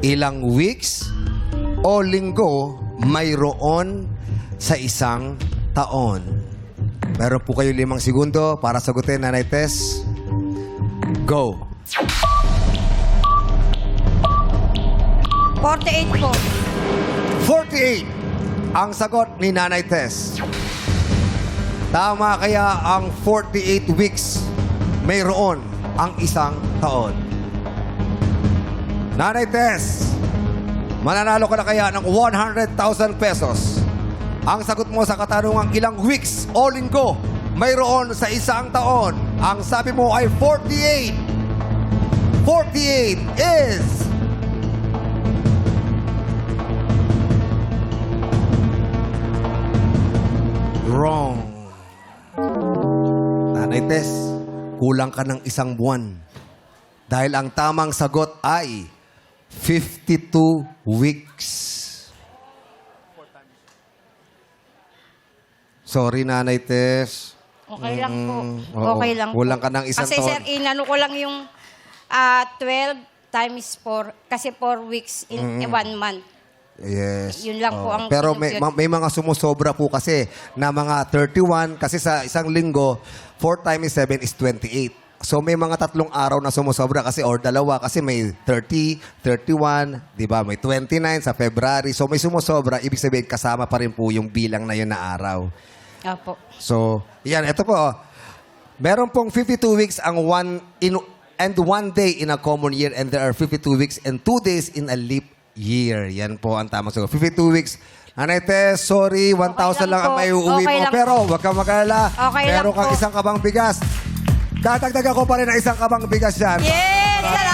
Ilang weeks o linggo mayroon sa isang taon? Meron po kayo 5 segundo para sagutin, Nanay Tess. Go. 48 po. 48 ang sagot ni Nanay Tess. Tama kaya ang 48 weeks mayroon ang isang taon? Nanay Tess, mananalo ka na kaya ng 100,000 pesos. Ang sagot mo sa katanungang ilang weeks o linggo mayroon sa isang taon. Ang sabi mo ay 48. 48 is... wrong. Nanay Tess, kulang ka ng 1 buwan. Dahil ang tamang sagot ay 52 weeks. Sorry, Nanay Tess. Okay lang po. Oo. Okay lang Kulang po. ka ng 1 Kasi taon. sir, inano ko lang yung 12 times 4. Kasi 4 weeks in 1 month. Yes. Yun lang po Oo. ang Pero may, kinumpute. may mga sumusobra po kasi na mga 31. Kasi sa isang linggo, 4 times 7 is 28. So may mga 3 araw na sumusobra kasi or 2 kasi may 30, 31, 'di ba? May 29 sa February. So may sumusobra, ibig sabihin kasama pa rin po yung bilang na yun na araw. Opo. So, yan, ito po. Meron pong 52 weeks and 1 day in a common year and there are 52 weeks and 2 days in a leap year. Yan po ang tamang sagot. 52 weeks. Nanay Tess, sorry, 1,000 lang ang po. may uuwi Okay mo. lang Pero huwag kang mag-alala. Okay lang Meron kang po. 1 kabang bigas. Dadagdagan ko pa rin ang 1 kabang bigas yan. Yes!